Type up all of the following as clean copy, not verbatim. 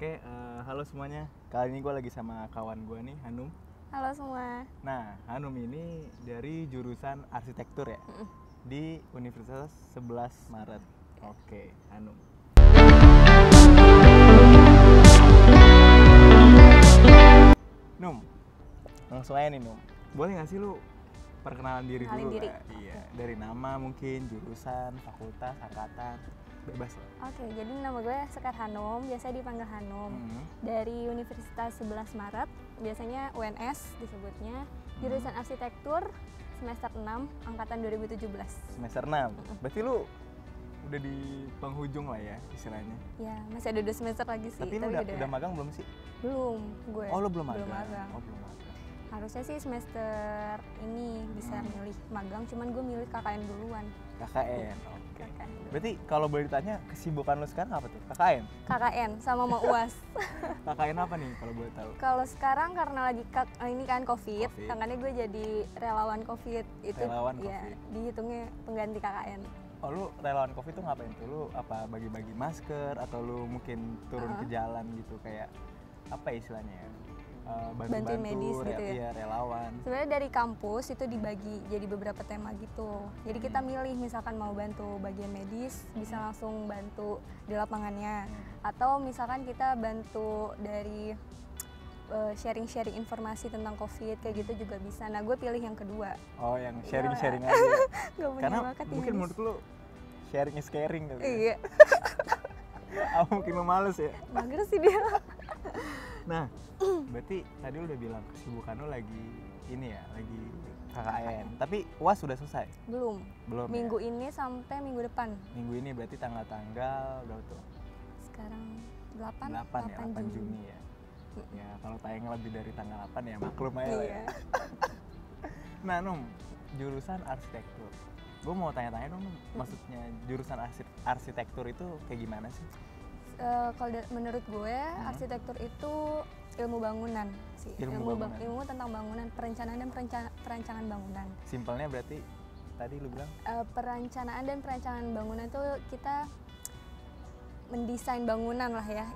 Halo semuanya. Kali ini gue lagi sama kawan gue nih, Hanum. Halo semua. Nah, Hanum ini dari jurusan arsitektur ya, di Universitas 11 Maret. Oke, Hanum. Num, langsung aja nih Num. Boleh nggak sih lu perkenalan diri Kenalin dulu? diri. Iya, dari nama mungkin, jurusan, fakultas, angkatan, bebas lah. Oke, jadi nama gue Sekar Hanum, biasanya dipanggil Hanum. Dari Universitas 11 Maret, biasanya UNS disebutnya. Jurusan arsitektur semester 6, angkatan 2017. Semester 6. Berarti lu udah di penghujung lah ya istilahnya. Ya, masih ada 2 semester lagi sih. Tapi lu udah magang belum sih? Belum, gue. Oh, lu belum magang. magang. Oh, belum magang. Harusnya sih semester ini bisa milih magang, cuman gue milih KKN duluan. KKN, oke. KKN dulu. Berarti kalau boleh ditanya kesibukan lu sekarang apa tuh? KKN? KKN sama mau UAS. KKN apa nih kalau boleh tahu? Kalau sekarang karena lagi ini kan COVID, Covid. makanya gue jadi relawan COVID itu. Relawan ya, Covid. dihitungnya pengganti KKN. Oh, lu relawan COVID tuh ngapain tuh? Lu apa bagi-bagi masker atau lu mungkin turun ke jalan gitu kayak apa ya istilahnya ya? Bantu-bantu, Bantuin medis gitu ya? Iya, relawan. Sebenarnya dari kampus itu dibagi jadi beberapa tema gitu. Jadi kita milih misalkan mau bantu bagian medis, bisa langsung bantu di lapangannya. Atau misalkan kita bantu dari sharing-sharing informasi tentang COVID kayak gitu juga bisa. Nah, gue pilih yang kedua. Oh, yang sharing-sharing aja. Gak punya Karena bakat di mungkin medis. menurut lu sharing is caring gitu. Iya, Apa mungkin lu males ya? mager sih dia. Nah, berarti tadi lu udah bilang kesibukan lu lagi ini ya, lagi KKN. Tapi UAS sudah selesai? Belum. Belum. Minggu Ya? ini sampai minggu depan. Minggu ini berarti tanggal-tanggal berapa tuh? Sekarang 8 8 ya, 8 Juni ya. Ya, kalau tayangnya lebih dari tanggal 8 ya maklum aja lah ya. Iya. Nah, Num, jurusan arsitektur. Gue mau tanya-tanya dong, Num. Maksudnya jurusan arsitektur itu kayak gimana sih? Kalau menurut gue arsitektur itu ilmu bangunan sih. Ilmu bangunan. Ilmu tentang bangunan, perencanaan dan perancangan bangunan. Simpelnya berarti tadi lu bilang Perencanaan dan perancangan bangunan itu kita mendesain bangunan lah ya.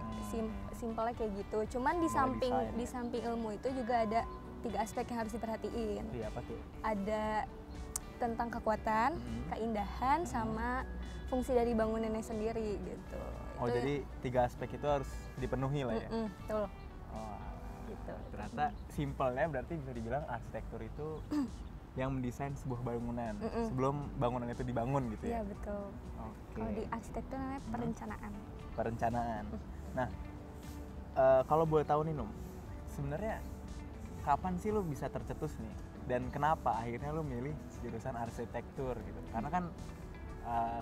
Simpelnya kayak gitu. Cuman di samping desain, di ya. samping ilmu itu juga ada 3 aspek yang harus diperhatiin. iya apa tuh? Ada tentang kekuatan, keindahan, sama fungsi dari bangunannya sendiri gitu. Oh, Itu- jadi 3 aspek itu harus dipenuhi lah ya? betul. Oh, Gitu. ternyata simpelnya berarti bisa dibilang arsitektur itu yang mendesain sebuah bangunan sebelum bangunan itu dibangun gitu Iya ya? betul. Oke. Kalau di arsitektur namanya perencanaan. Perencanaan. Nah, kalau boleh tahu nih Num, sebenarnya kapan sih lu bisa tercetus nih? Dan kenapa akhirnya lu milih jurusan arsitektur gitu? Karena kan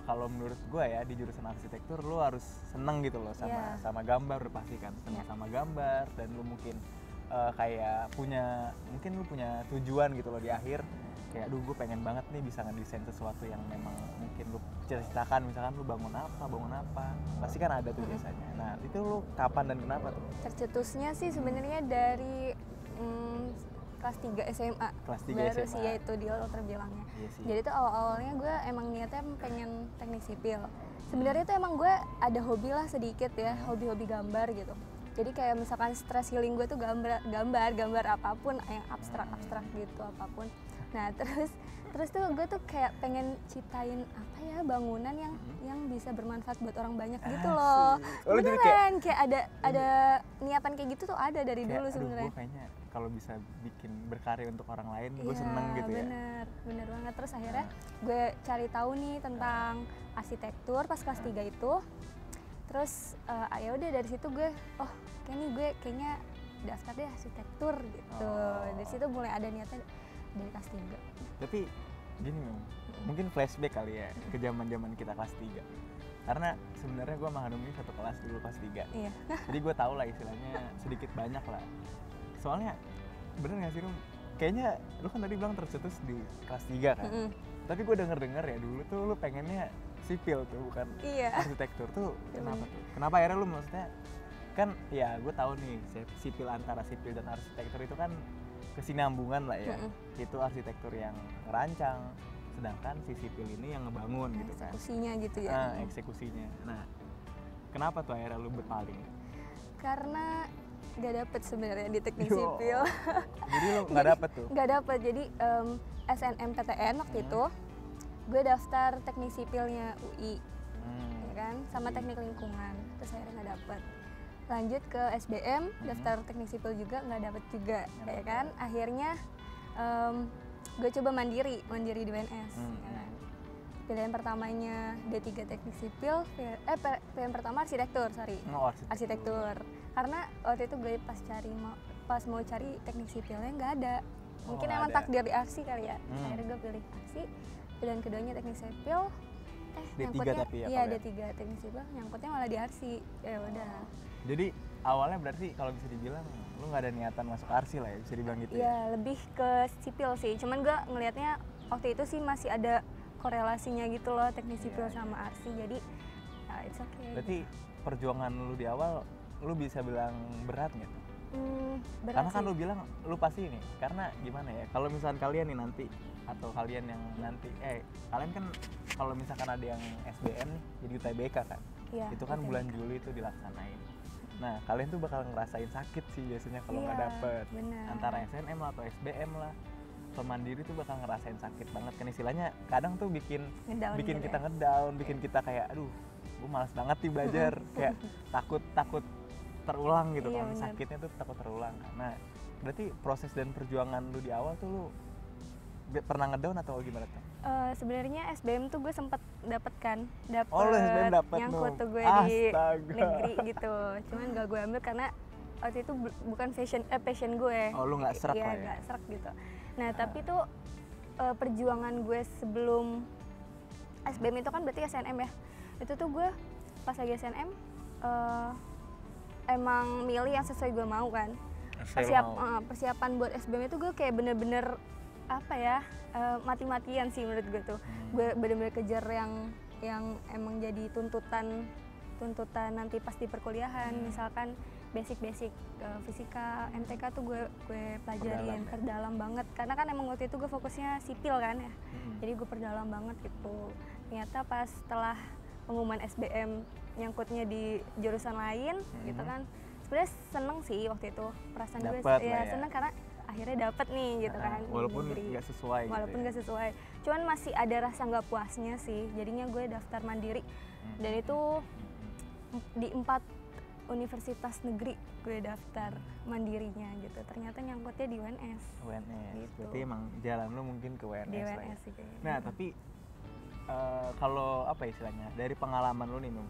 kalau menurut gue ya di jurusan arsitektur lu harus seneng gitu loh Iya. sama gambar udah pasti kan seneng sama gambar, dan lu mungkin kayak mungkin lu punya tujuan gitu loh di akhir kayak aduh gue pengen banget nih bisa ngedesain sesuatu yang memang mungkin lu cita-citakan, misalkan lu bangun apa pasti kan ada tuh biasanya. Nah itu lu kapan dan kenapa tuh? Tercetusnya sih sebenarnya dari kelas 3 SMA. Kelas 3 Baru SMA. sih ya itu dia lo terbilangnya. Iya sih. Jadi tuh awal-awalnya gue emang niatnya pengen teknik sipil. Sebenarnya tuh emang gue ada hobi lah sedikit ya, hobi-hobi gambar gitu. Jadi kayak misalkan stress healing gue tuh gambar apapun yang abstrak gitu apapun. Nah terus tuh gue tuh kayak pengen ciptain apa ya bangunan yang bisa bermanfaat buat orang banyak gitu loh. Oh, lu jadi Beneran kayak ada niatan kayak gitu tuh ada dari kayak, dulu aduh sebenarnya. gue kayaknya kalau bisa bikin berkarya untuk orang lain gue Iya, seneng gitu ya. bener banget. Terus akhirnya gue cari tahu nih tentang arsitektur pas kelas 3 itu. Terus ya udah dari situ gue kayaknya daftar deh arsitektur gitu. Dari situ mulai ada niatnya dari kelas 3. Tapi gini Num, mungkin flashback kali ya ke zaman-zaman kita kelas 3. Karena sebenarnya gue sama Hanum ini satu kelas dulu kelas 3. Iya. Jadi gue tahu lah istilahnya sedikit banyak lah. Soalnya bener gak sih Num? Kayaknya lu kan tadi bilang tercetus di kelas 3 kan? Tapi gue denger ya dulu tuh lu pengennya sipil tuh bukan Iya. arsitektur tuh. Kenapa tuh? Kenapa akhirnya lu maksudnya kan ya gue tahu nih sipil antara sipil dan arsitektur itu kan kesinambungan lah ya. Itu arsitektur yang ngerancang, sedangkan si sipil ini yang ngebangun gitu kan. Eksekusinya gitu ya. Eksekusinya. Nah, kenapa tuh akhirnya lu berpaling? Karena nggak dapet sebenarnya di teknik Yo. sipil. Jadi lu nggak dapet tuh? Nggak dapet, jadi SNMPTN waktu itu gue daftar teknik sipilnya UI, ya kan, sama teknik lingkungan, terus akhirnya nggak dapet. Lanjut ke SBM, daftar teknik sipil juga nggak dapet juga, ya kan. Akhirnya gue coba mandiri di UNS, ya kan. Pilihan pertamanya D3 teknik sipil, pilihan pertama arsitektur, arsitektur. Karena waktu itu gue pas mau cari teknik sipilnya nggak ada. Mungkin emang takdir di arsi kali ya. Akhirnya gue pilih arsi. Pilihan keduanya teknik sipil. D3 tapi ya? Iya, D3 teknik sipil, nyangkutnya malah di arsi. Ya udah. Jadi awalnya berarti kalau bisa dibilang lu nggak ada niatan masuk arsi lah ya, bisa dibilang gitu ya? Iya, lebih ke sipil sih. Cuman gue ngelihatnya waktu itu sih masih ada korelasinya gitu loh, teknik sipil sama arsi. Jadi ya it's okay. Berarti perjuangan lu di awal lu bisa bilang berat nggak tuh? Berat Karena kan sih. lu bilang lu pasti ini, karena gimana ya, kalau misalkan kalian nih nanti atau kalian yang nanti kalian kan kalau misalkan ada yang SBM nih jadi UTBK kan, Iya, itu kan UTBK. bulan Juli itu dilaksanain. Nah kalian tuh bakal ngerasain sakit sih biasanya kalau nggak Iya, dapet, benar. antara SNM lah atau SBM lah, atau mandiri tuh bakal ngerasain sakit banget kan, istilahnya kadang tuh bikin Ngedown gitu kita ya. ngedown, bikin kita kayak aduh gue malas banget nih belajar, kayak takut terulang gitu Iya, kan, benar. sakitnya tuh takut terulang. Nah berarti proses dan perjuangan lu di awal tuh lu pernah ngedown atau gimana tuh? Sebenarnya SBM tuh gue sempet dapet Oh, lu SBM dapet, nyangkut Num. tuh gue Astaga. di negeri gitu. Cuman gak gue ambil karena waktu itu bukan passion gue. Oh, lu nggak serak Iya, lah ya? nggak serak gitu. Nah tapi tuh perjuangan gue sebelum SBM itu kan berarti SNM ya. Itu tuh gue pas lagi SNM emang milih yang sesuai gue mau kan. Persiapan buat SBM itu gue kayak bener-bener apa ya, mati-matian sih menurut gue tuh. Gue bener-bener kejar yang emang jadi tuntutan nanti pas di perkuliahan. Misalkan basic fisika, MTK tuh gue pelajarin, perdalam banget. Karena kan emang waktu itu gue fokusnya sipil kan ya. Jadi gue perdalam banget gitu. Ternyata pas setelah pengumuman SBM nyangkutnya di jurusan lain gitu kan. Sebenarnya seneng sih waktu itu, perasaan gue ya seneng karena akhirnya dapet nih gitu kan. Walaupun nggak sesuai. Walaupun nggak sesuai, cuman masih ada rasa nggak puasnya sih. Jadinya gue daftar mandiri dan itu di 4 universitas negeri gue daftar mandirinya gitu. Ternyata nyangkutnya di UNS. Gitu. Berarti emang jalan lu mungkin ke UNS, Di lah UNS ya. sih kayaknya. Nah tapi kalau apa istilahnya dari pengalaman lu nih Num,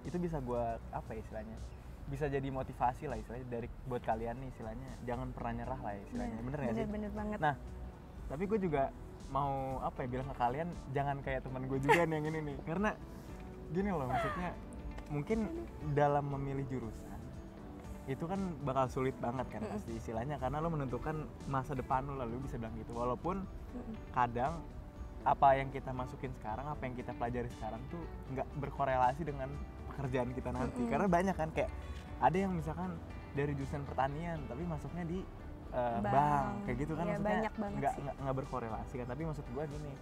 itu bisa gua apa istilahnya, bisa jadi motivasi lah istilahnya dari buat kalian nih istilahnya, jangan pernah nyerah lah istilahnya. Bener nggak sih? Bener banget. Nah tapi gue juga mau apa ya, bilang ke kalian jangan kayak teman gue juga nih yang ini nih, karena gini loh, maksudnya mungkin dalam memilih jurusan itu kan bakal sulit banget kan pasti istilahnya, karena lo menentukan masa depan lo, lalu bisa bilang gitu. Walaupun kadang apa yang kita masukin sekarang, apa yang kita pelajari sekarang tuh nggak berkorelasi dengan pekerjaan kita nanti. Karena banyak kan kayak ada yang misalkan dari jurusan pertanian tapi masuknya di bank kayak gitu kan, ya, maksudnya banyak nggak berkorelasi kan. Tapi maksud gue gini,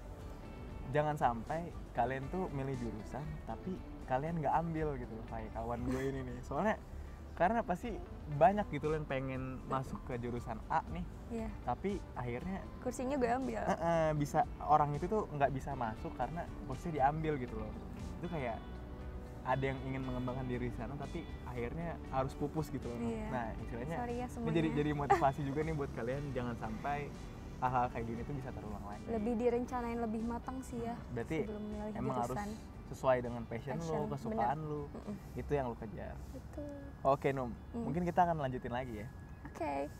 jangan sampai kalian tuh milih jurusan tapi kalian nggak ambil gitu loh, kayak kawan gue ini nih. Soalnya karena pasti banyak gitu loh yang pengen masuk ke jurusan A nih, tapi akhirnya kursinya gue ambil. Bisa orang itu tuh nggak bisa masuk karena kursi diambil gitu loh. Itu kayak ada yang ingin mengembangkan diri di sana tapi akhirnya harus pupus gitu loh. Nah istilahnya ini jadi motivasi juga nih buat kalian, jangan sampai hal-hal kayak gini tuh bisa terulang lagi. Lebih direncanain lebih matang sih ya. Berarti sebelum milih emang jurusan. harus sesuai dengan passion lu, kesukaan lu. Itu yang lu kejar. Betul. Oke Num, mungkin kita akan lanjutin lagi ya. Oke.